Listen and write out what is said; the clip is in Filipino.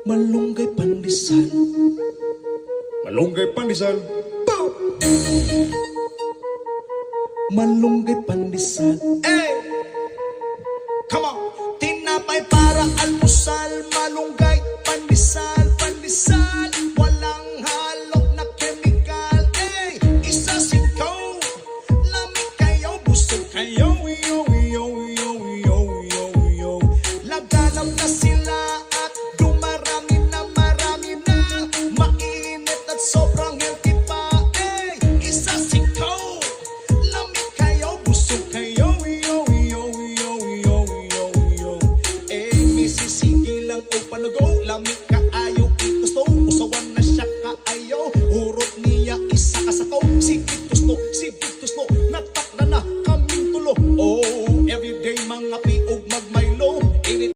Malunggay pandesal. Malunggay pandesal. Malunggay pandesal. Hey! Come on! Tinapay para almusal, malunggay, pandesal, pandesal. Walang halok na chemical. Hey! Isa singkaw, lamig kayo, busog kayo. Yo, yo, yo, yo, yo, yo. Laganap na sila at dumarami na, marami na. Mainit at sobrang healthy pa. Hey! Isa singkaw, lamig kayo, busog kayo. Yo, yo, yo, yo, yo, yo. Eh, misisigi lang o panago.